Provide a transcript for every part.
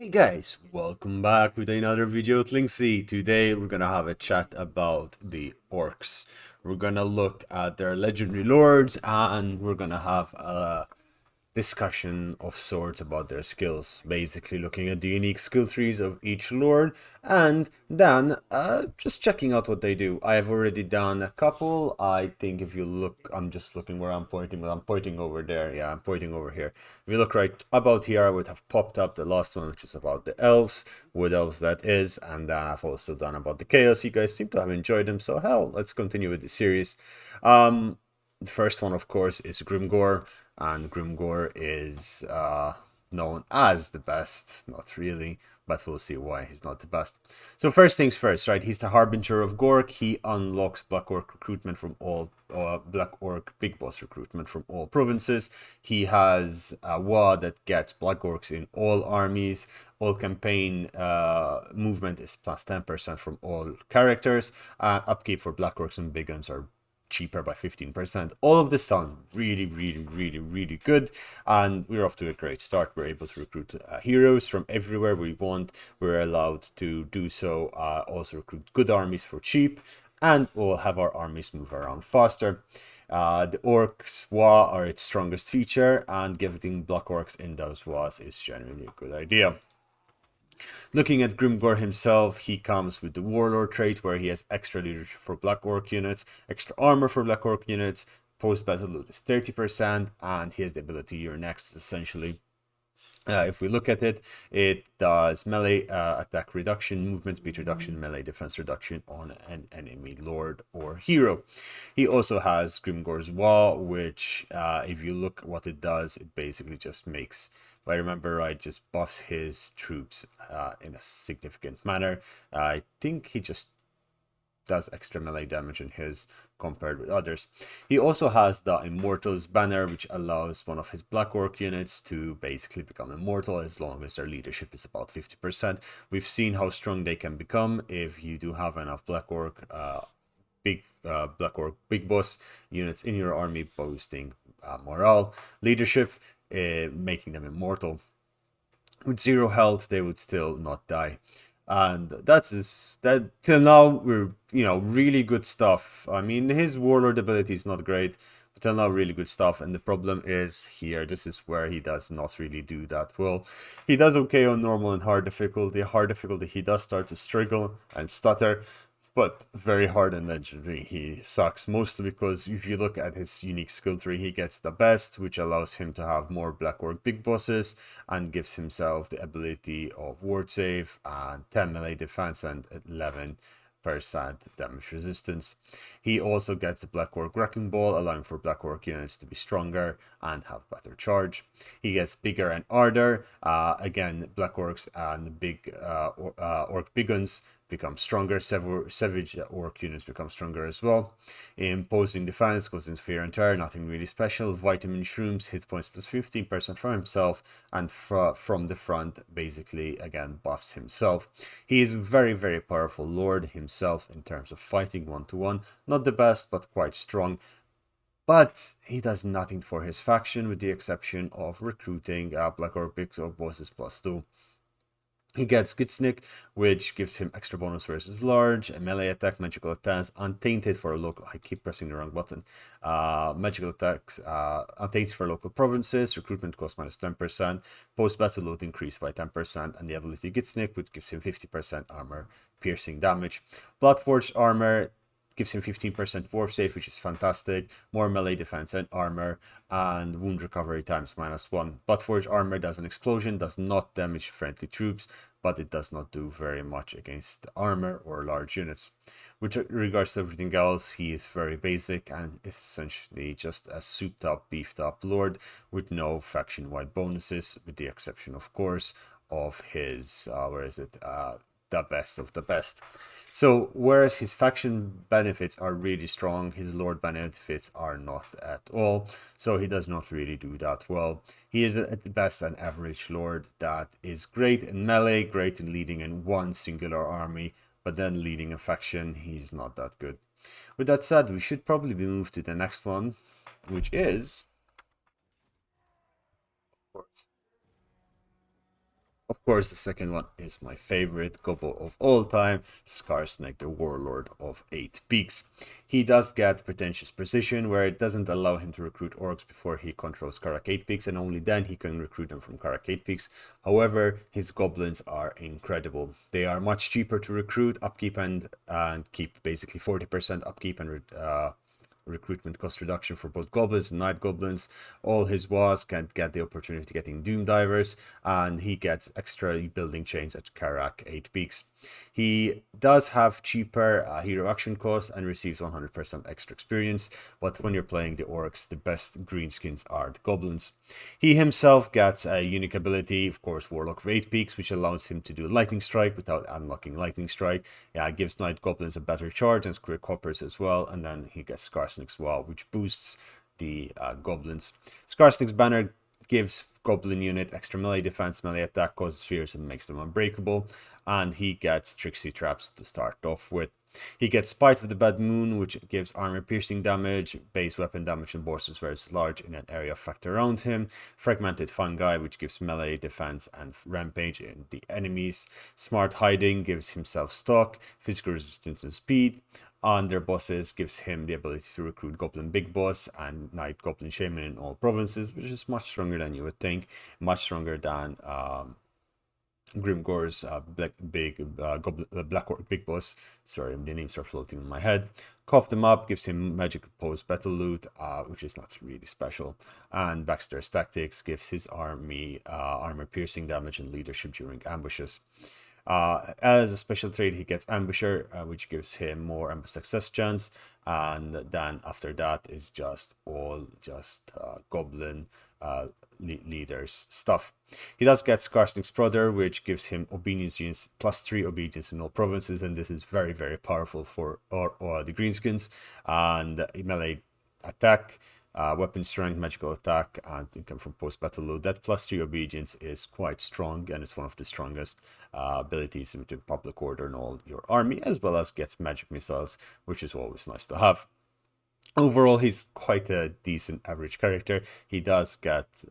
Hey guys, welcome back with another video with Linksi. Today we're gonna have a chat about the orcs. We're gonna look at their legendary lords and we're gonna have a discussion of sorts about their skills, basically looking at the unique skill trees of each lord and then just checking out what they do. I have already done a couple. I think if you look, I'm just looking where I'm pointing, but I'm pointing over there. Yeah, I'm pointing over here. If you look right about here, I would have popped up the last one, which is about the elves, wood elves that is, and then I've also done about the chaos. You guys seem to have enjoyed them, so hell, let's continue with the series. The first one, of course, is Grimgor, and Grimgor is known as the best. Not really, but we'll see why he's not the best. So first things first, right? He's the Harbinger of Gork. He unlocks Black Orc recruitment from all Black Orc Big Boss recruitment from all provinces. He has a WA that gets Black Orcs in all armies. All campaign movement is plus 10% from all characters. Upkeep for Black Orcs and Big Guns are cheaper by 15%. All of this sounds really good, and we're off to a great start. We're able to recruit heroes from everywhere we want. We're allowed to do so, also recruit good armies for cheap, and we'll have our armies move around faster. The orcs WA are its strongest feature, and giving black orcs in those WAs is generally a good idea. Looking at Grimgor himself, he comes with the Warlord trait where he has extra leadership for Black Orc units, extra armor for Black Orc units, post-battle loot is 30%, and he has the ability You're Next, essentially. If we look at it, it does melee attack reduction, movement speed reduction, melee defense reduction on an enemy lord or hero. He also has Grimgor's Wall, which, if you look what it does, it basically just makes, if I remember right, just buffs his troops in a significant manner. I think he just does extra melee damage in his compared with others. He also has the Immortals banner, which allows one of his Black Orc units to basically become immortal as long as their leadership is about 50%. We've seen how strong they can become if you do have enough Black Orc Big Boss units in your army, boosting morale, leadership, making them immortal. With 0 health, they would still not die. And that till now we're really good stuff. I mean, his warlord ability is not great, but till now really good stuff. And the problem is here, this is where he does not really do that well. He does okay on normal and hard difficulty. Hard difficulty he does start to struggle and stutter, but very hard and legendary he sucks, mostly because if you look at his unique skill tree, he gets the best, which allows him to have more Black Orc Big Bosses and gives himself the ability of ward save and 10 melee defense and 11% damage resistance. He also gets the Black Orc Wrecking Ball, allowing for Black Orc units to be stronger and have better charge. He gets Bigger and Ardor. Again, Black Orcs and big Orc Big Guns become stronger. Savage Orc units become stronger as well. Imposing defense goes into Fear and Terror, nothing really special. Vitamin Shrooms, hit points plus 15% for himself, and from the front, basically, again, buffs himself. He is very powerful lord himself in terms of fighting 1-to-1. Not the best, but quite strong. But he does nothing for his faction, with the exception of recruiting Black Orc Big Bosses plus 2. He gets Gitsnik, which gives him extra bonus versus large, a melee attack, magical attacks, untainted for a local. I keep pressing the wrong button. Magical attacks, untainted for local provinces, recruitment cost minus 10%, post battle loot increased by 10%, and the ability Gitsnik, which gives him 50% armor piercing damage. Bloodforged armor gives him 15% ward save, which is fantastic, more melee defense and armor, and wound recovery times -1. Bloodforged armor does an explosion, does not damage friendly troops, but it does not do very much against armor or large units. With regards to everything else, he is very basic and is essentially just a souped up, beefed up lord with no faction-wide bonuses, with the exception, of course, of his, the best of the best. So, whereas his faction benefits are really strong, his lord benefits are not at all. So, he does not really do that well. He is at best an average lord that is great in melee, great in leading in one singular army, but then leading a faction, he's not that good. With that said, we should probably move to the next one, which is, of course, Of course, the second one is my favorite gobbo of all time, Skarsnik, the Warlord of 8 Peaks. He does get Pretentious Precision, where it doesn't allow him to recruit orcs before he controls Karak 8 Peaks, and only then he can recruit them from Karak 8 Peaks. However, his goblins are incredible. They are much cheaper to recruit, upkeep, and keep basically 40% upkeep and recruitment cost reduction for both goblins and night goblins. All his was can get the opportunity to getting doom divers, and he gets extra building chains at Karak 8 Peaks. He does have cheaper hero action cost and receives 100% extra experience, but when you're playing the orcs, the best greenskins are the goblins. He himself gets a unique ability, of course, Warlock of 8 Peaks, which allows him to do Lightning Strike without unlocking Lightning Strike. Yeah, it gives night goblins a better charge and square coppers as well, and then he gets Skarsnik's Wall, which boosts the goblins. Skarsnik's banner gives goblin unit extra melee defense, melee attack, causes fears, and makes them unbreakable. And he gets Tricksy Traps to start off with. He gets Spite of the Bad Moon, which gives armor piercing damage, base weapon damage, and borders very large in an area of effect around him. Fragmented Fungi, which gives melee defense and rampage in the enemies. Smart Hiding gives himself stock, physical resistance, and speed. On their bosses gives him the ability to recruit Goblin Big Boss and Night Goblin Shaman in all provinces, which is much stronger than you would think, much stronger than Grimgore's Black Orc Big Boss. Sorry, the names are floating in my head. Cough them Up gives him magic post battle loot, which is not really special. And Baxter's Tactics gives his army armor piercing damage and leadership during ambushes. As a special trait, he gets Ambusher, which gives him more ambush success chance, and then after that is just all goblin leaders stuff. He does get Skarsnik's Brother, which gives him obedience units +3 obedience in all provinces, and this is very, very powerful for or the Greenskins. And melee attack, weapon strength, magical attack, and income from post-battle loot. That +3 obedience is quite strong, and it's one of the strongest abilities within public order in all your army, as well as gets magic missiles, which is always nice to have. Overall, he's quite a decent average character. He does get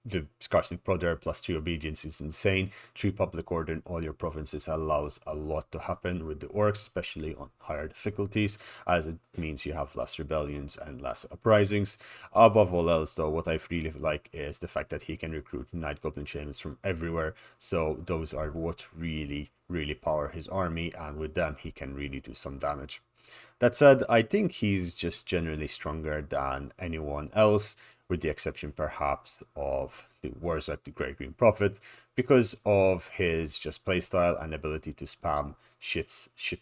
the Skarsnik Brother +3 obedience is insane. 3 public order in all your provinces allows a lot to happen with the orcs, especially on higher difficulties, as it means you have less rebellions and less uprisings. Above all else, though, what I really like is the fact that he can recruit Night Goblin Shamans from everywhere. So those are what really, really power his army, and with them he can really do some damage. That said, I think he's just generally stronger than anyone else, with the exception perhaps of the Warzak, the Great Green Prophet, because of his just playstyle and ability to spam shit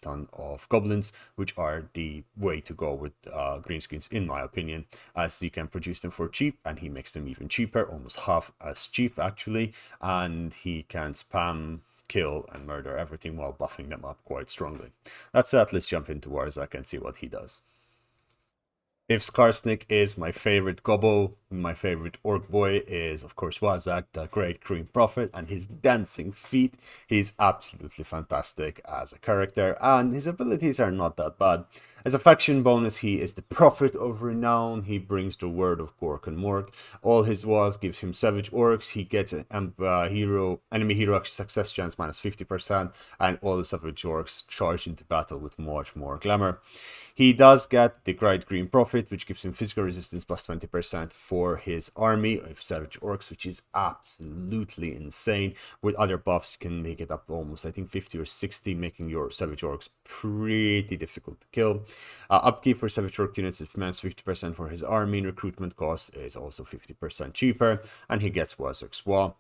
ton of goblins, which are the way to go with Greenskins in my opinion, as you can produce them for cheap, and he makes them even cheaper, almost half as cheap actually, and he can spam, kill, and murder everything while buffing them up quite strongly. That said, let's jump into Warzak and see what he does. If Skarsnik is my favorite gobbo, my favorite orc boy is of course Warzak, the Great Green Prophet, and his dancing feet. He's absolutely fantastic as a character, and his abilities are not that bad. As a faction bonus, he is the Prophet of Renown. He brings the word of Gork and Mork. All his was gives him Savage Orcs. He gets an enemy hero success chance -50%, and all the Savage Orcs charge into battle with much more glamour. He does get the Great Green Prophet, which gives him physical resistance +20% for his army of Savage Orcs, which is absolutely insane. With other buffs, you can make it up almost, I think, 50 or 60, making your Savage Orcs pretty difficult to kill. Upkeep for Savage Orc units is -50% for his army, and recruitment cost is also 50% cheaper, and he gets Warzak's Wa.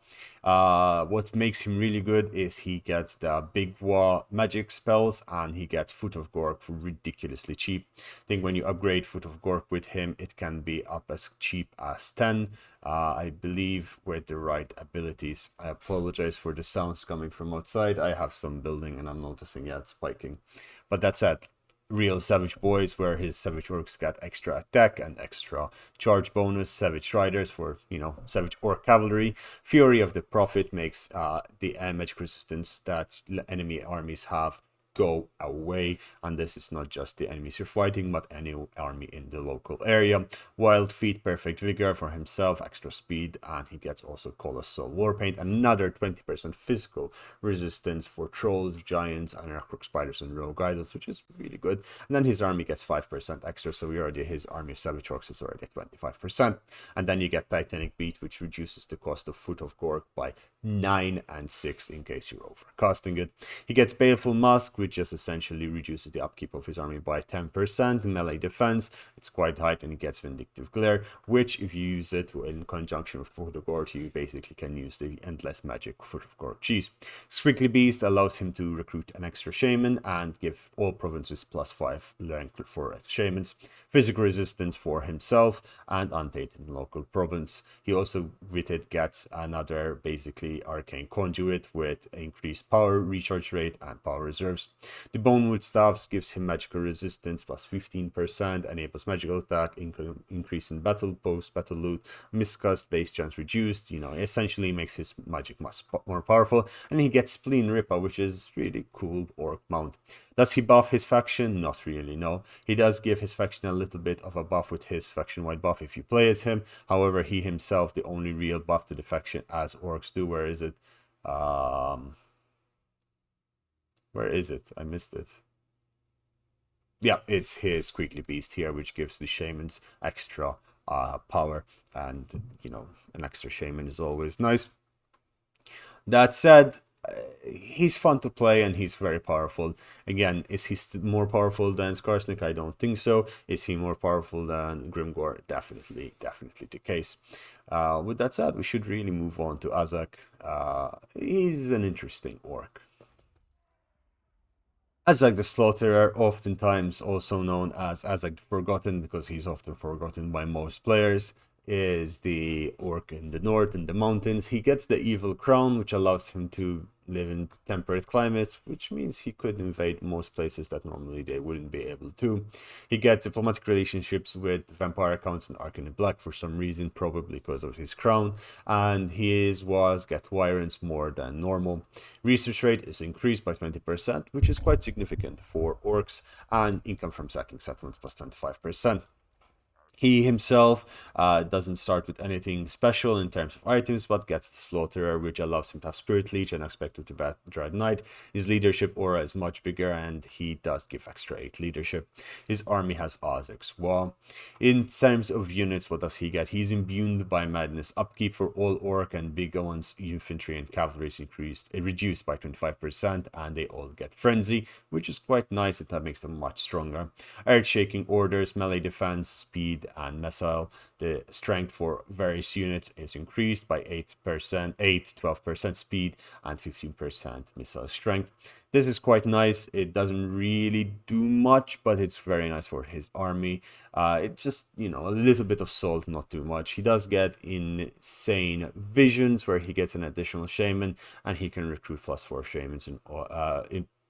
What makes him really good is he gets the Big Wa magic spells, and he gets Foot of Gork for ridiculously cheap. I think when you upgrade Foot of Gork with him, it can be up as cheap as 10. I believe with the right abilities. I apologize for the sounds coming from outside. I have some building and I'm noticing, yeah, it's spiking. But that said, real Savage Boys, where his Savage Orcs get extra attack and extra charge bonus. Savage Riders for, Savage Orc Cavalry. Fury of the Prophet makes the magic resistance that enemy armies have go away, and this is not just the enemies you're fighting but any army in the local area. Wild Feet, Perfect Vigor for himself, extra speed, and he gets also Colossal Warpaint, another 20% physical resistance for trolls, giants, and Arcrook spiders and rogue idols, which is really good. And then his army gets 5% extra, so his army of savage orcs is already at 25%. And then you get Titanic Beat, which reduces the cost of Foot of Gork by 9 and 6 in case you're overcasting it. He gets Baleful Mask, which just essentially reduces the upkeep of his army by 10%. Melee defense, it's quite high, and he gets Vindictive Glare, which if you use it in conjunction with Foot of Gork, you basically can use the Endless Magic Foot of Gork cheese. Squiggly Beast allows him to recruit an extra shaman and give all provinces +5 rank for shamans. Physical resistance for himself and untainted in local province. He also with it gets another basically arcane conduit with increased power, recharge rate, and power reserves. The Bonewood Staffs gives him magical resistance +15%, enables magical attack, increase in battle post, battle loot, miscast, base chance reduced. Essentially makes his magic much more powerful. And he gets Spleen Ripper, which is really cool orc mount. Does he buff his faction? Not really, no. He does give his faction a little bit of a buff with his faction-wide buff if you play as him. However, he himself, the only real buff to the faction as orcs do. Where is it? Where is it? I missed it. Yeah, it's his Squiggly Beast here, which gives the shamans extra power. And, an extra shaman is always nice. That said, he's fun to play and he's very powerful. Again, is he more powerful than Skarsnik? I don't think so. Is he more powerful than Grimgor? Definitely the case. With that said, we should really move on to Azak. He's an interesting orc. Azak the Slaughterer, oftentimes also known as Azak the Forgotten, because he's often forgotten by most players, is the orc in the north in the mountains. He gets the Evil Crown, which allows him to live in temperate climates, which means he could invade most places that normally they wouldn't be able to. He gets diplomatic relationships with vampire accounts and Arcane Black for some reason, probably because of his crown, and his was get Wyrens more than normal. Research rate is increased by 20%, which is quite significant for orcs, and income from sacking settlements +25%. He himself doesn't start with anything special in terms of items, but gets the Slaughterer, which allows him to have Spirit Leech and Expected to Dread Knight. His leadership aura is much bigger, and he does give extra 8 leadership. His army has Ozix War. In terms of units, what does he get? He's imbued by Madness. Upkeep for all Orc and bigger ones, infantry and cavalry is reduced by 25%, and they all get Frenzy, which is quite nice. That makes them much stronger. Earth-shaking orders, melee defense, speed, and missile. The strength for various units is increased by 12% speed, and 15% missile strength. This is quite nice. It doesn't really do much, but it's very nice for his army. It's just, a little bit of salt, not too much. He does get insane visions, where he gets an additional shaman, and he can recruit +4 shamans in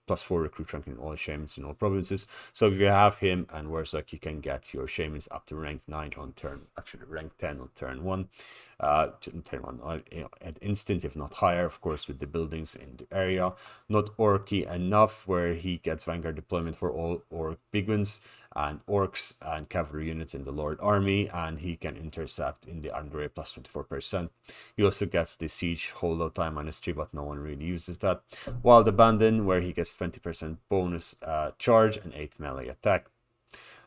+4 recruit rank in all shamans in all provinces. So if you have him and Wursak, you can get your shamans up to rank 9 on turn, actually rank 10 on turn 1, at instant, if not higher, of course, with the buildings in the area. Not orky enough, where he gets Vanguard deployment for all orc big ones and orcs and cavalry units in the Lord army, and he can intercept in the Andre +24%. He also gets the siege holdout time -3, but no one really uses that. Wild Abandon, where he gets 20% bonus charge and 8 melee attack.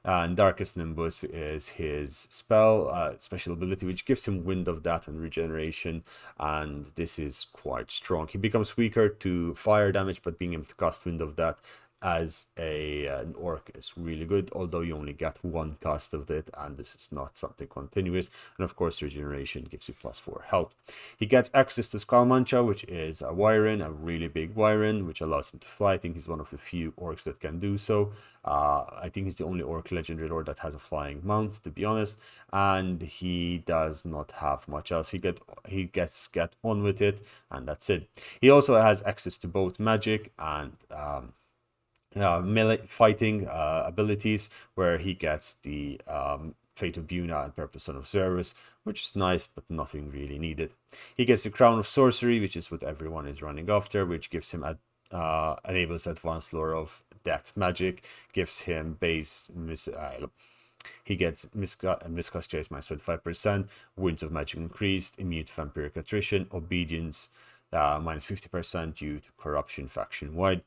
And Darkest Nimbus is his special ability, which gives him Wind of Death and regeneration, and this is quite strong. He becomes weaker to fire damage, but being able to cast Wind of Death as an orc is really good, although you only get 1 cast of it, and this is not something continuous. And of course, regeneration gives you +4 health. He gets access to Skullmancha, which is a Wyren, a really big Wyren, which allows him to fly. I think he's one of the few orcs that can do so. I think he's the only orc legendary lord that has a flying mount, to be honest, and he does not have much else. He gets get on with it, and that's it. He also has access to both magic and melee fighting abilities, where he gets the Fate of Buna and Purpose Son of Service, which is nice, but nothing really needed. He gets the Crown of Sorcery, which is what everyone is running after, which gives him enables advanced lore of death magic, gives him base he gets miscast chase minus 25%, winds of magic increased, immune to vampiric attrition, obedience minus 50% due to corruption faction wide.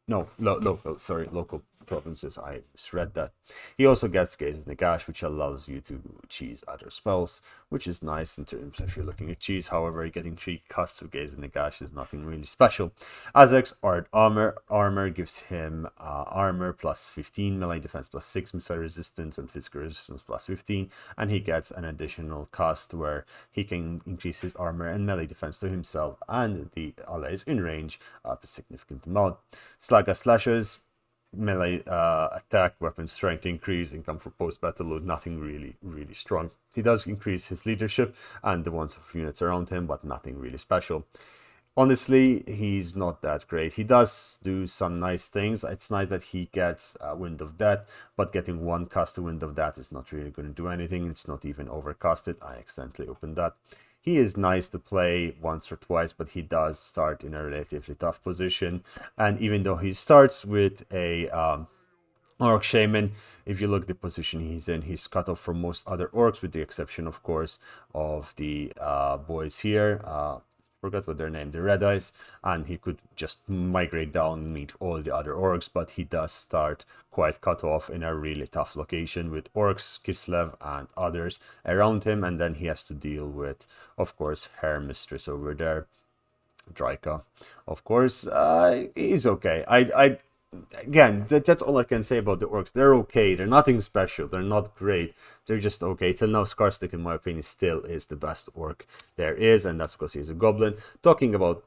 No, local provinces. I misread that. He also gets Gaze of Nagash, which allows you to cheese other spells, which is nice in terms of if you're looking at cheese. However, getting 3 casts of Gaze of Nagash is nothing really special. Azek's Art Armor gives him armor plus 15, melee defense plus 6, missile resistance, and physical resistance plus 15. And he gets an additional cast where he can increase his armor and melee defense to himself and the allies in range up a significant amount. Slaga Slashes, melee attack, weapon strength increase, income for post-battle load, nothing really strong. He does increase his leadership and the ones of units around him, but nothing really special. Honestly, he's not that great. He does do some nice things. It's nice that he gets Wind of Death, but getting 1 cast of Wind of Death is not really going to do anything. It's not even overcasted. I accidentally opened that. He is nice to play once or twice, but he does start in a relatively tough position. And even though he starts with a Orc Shaman, if you look the position he's in, he's cut off from most other orcs, with the exception, of course, of the boys here. Forgot what their name, the Red Eyes, and he could just migrate down and meet all the other orcs, but he does start quite cut off in a really tough location with orcs, Kislev, and others around him, and then he has to deal with, of course, Hair Mistress over there, Draika. Of course, he's okay. Again, that's all I can say about the orcs. They're okay. They're nothing special. They're not great. They're just okay. Till now, Scarstick, in my opinion, still is the best orc there is, and that's because he's a goblin. Talking about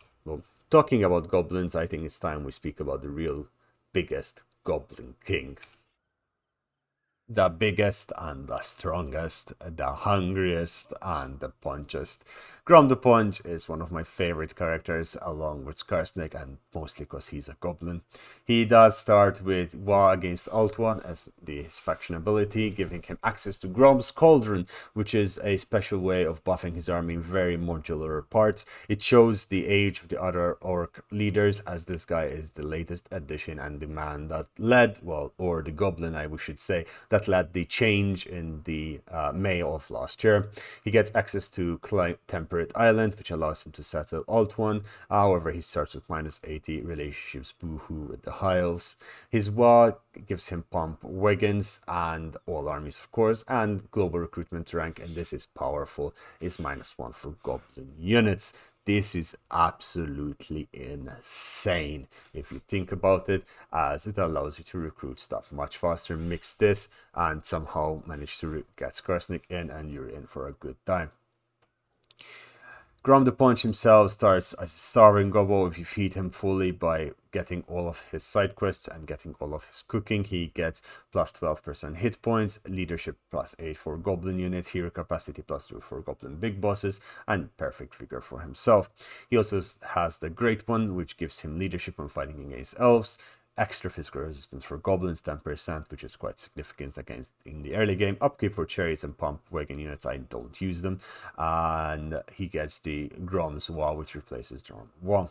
goblins, I think it's time we speak about the real biggest goblin king. The biggest and the strongest, the hungriest and the punchiest. Grom the Punch is one of my favorite characters, along with Skarsnik, and mostly because he's a goblin. He does start with War against Altwan as his faction ability, giving him access to Grom's Cauldron, which is a special way of buffing his army in very modular parts. It shows the age of the other orc leaders, as this guy is the latest addition and the man that led, well, or the goblin, I should say, that led the change in the May of last year. He gets access to Temperate Island, which allows him to settle Altwan. However, he starts with minus 80 relationships boohoo with the High Elves. His Wa gives him pump wagons and all armies, of course, and global recruitment rank, and this is powerful, is -1 for goblin units. This is absolutely insane if you think about it, as it allows you to recruit stuff much faster. Mix this and somehow manage to get Skarsnik in, and you're in for a good time. Grom the Punch himself starts as a starving gobbo. If you feed him fully by getting all of his side quests and getting all of his cooking, he gets plus 12% hit points, leadership plus 8 for goblin units, hero capacity plus 2 for goblin big bosses, and perfect figure for himself. He also has the Great One, which gives him leadership when fighting against elves, extra physical resistance for goblins, 10%, which is quite significant against in the early game. Upkeep for chariots and pump wagon units, I don't use them. And he gets the Grom's Wa, which replaces Drum Wa.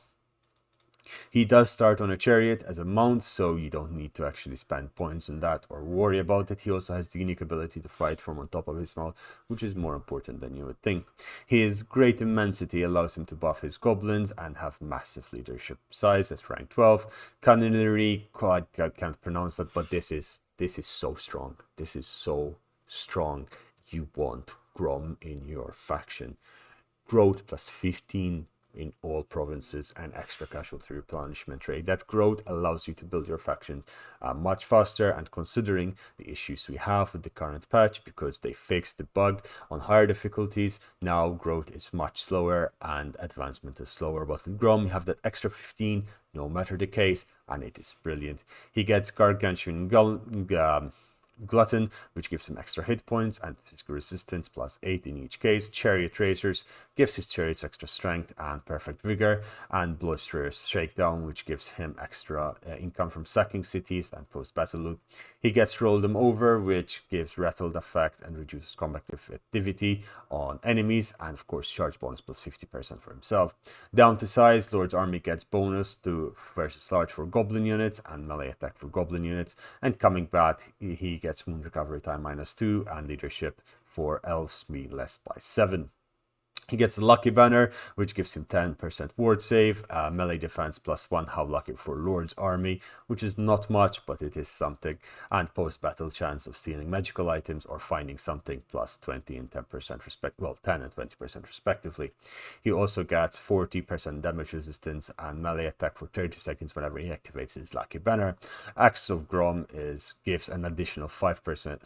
He does start on a chariot as a mount, so you don't need to actually spend points on that or worry about it. He also has the unique ability to fight from on top of his mount, which is more important than you would think. His great immensity allows him to buff his goblins and have massive leadership size at rank 12. Culinary, I can't pronounce that, but this is so strong. This is so strong. You want Grom in your faction. Growth plus 15 in all provinces and extra casualty replenishment rate. That growth allows you to build your factions much faster, and considering the issues we have with the current patch, because they fixed the bug on higher difficulties, now growth is much slower and advancement is slower. But with Grom, you have that extra 15 no matter the case, and it is brilliant. He gets gargantuan Glutton, which gives him extra hit points and physical resistance +8 in each case. Chariot Racers gives his chariots extra strength and perfect vigor. And Boisterous Shakedown, which gives him extra income from sacking cities and post-battle loot. He gets Roll Them Over, which gives rattled effect and reduces combat effectivity on enemies, and of course charge bonus +50% for himself. Down to size, Lord's Army gets bonus to versus large for goblin units and melee attack for goblin units, and coming back he gets wound recovery time -2 and leadership for elves be less by 7. He gets the Lucky Banner, which gives him 10% ward save, melee defense +1, how lucky for Lord's Army, which is not much, but it is something, and post-battle chance of stealing magical items or finding something +20 and 10% 10 and 20% respectively. He also gets 40% damage resistance and melee attack for 30 seconds whenever he activates his Lucky Banner. Axe of Grom gives an additional 5%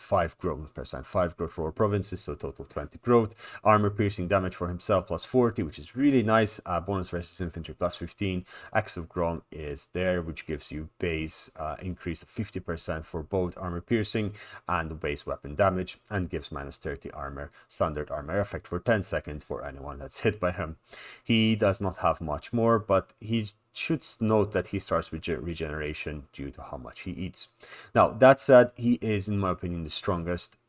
growth for all provinces, so total 20 growth. Armor piercing damage for himself +40, which is really nice. Bonus versus infantry +15. Axe of Grom is there, which gives you base increase of 50% for both armor piercing and the base weapon damage, and gives -30 armor standard armor effect for 10 seconds for anyone that's hit by him. He does not have much more, but he should note that he starts with regeneration due to how much he eats. Now, that said, he is, in my opinion, the strongest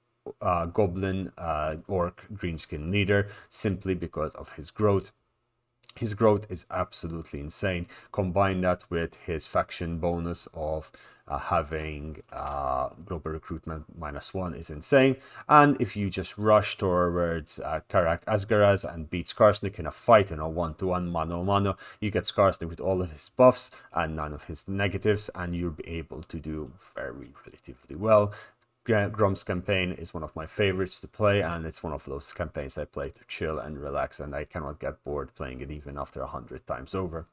goblin orc greenskin leader, simply because of his growth. His growth is absolutely insane. Combine that with his faction bonus of having global recruitment -1 is insane. And if you just rush towards Karak Asgaraz and beat Skarsnik in a fight in a 1-to-1 mano-mano, you get Skarsnik with all of his buffs and none of his negatives, and you'll be able to do very relatively well. Grom's campaign is one of my favorites to play, and it's one of those campaigns I play to chill and relax, and I cannot get bored playing it even after 100 times over.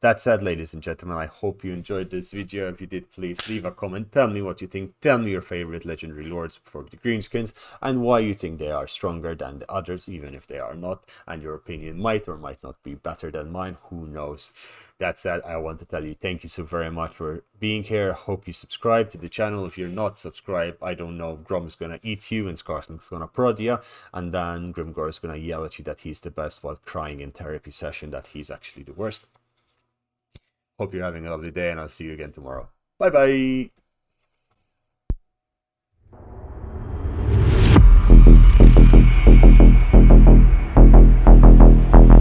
That said, ladies and gentlemen, I hope you enjoyed this video. If you did, please leave a comment. Tell me what you think. Tell me your favorite legendary lords for the Greenskins and why you think they are stronger than the others, even if they are not. And your opinion might or might not be better than mine. Who knows? That said, I want to tell you thank you so very much for being here. I hope you subscribe to the channel. If you're not subscribed, I don't know, Grom is going to eat you and Skarsnik's going to prod you. And then Grimgor is going to yell at you that he's the best while crying in therapy session that he's actually the worst. Hope you're having a lovely day, and I'll see you again tomorrow. Bye bye.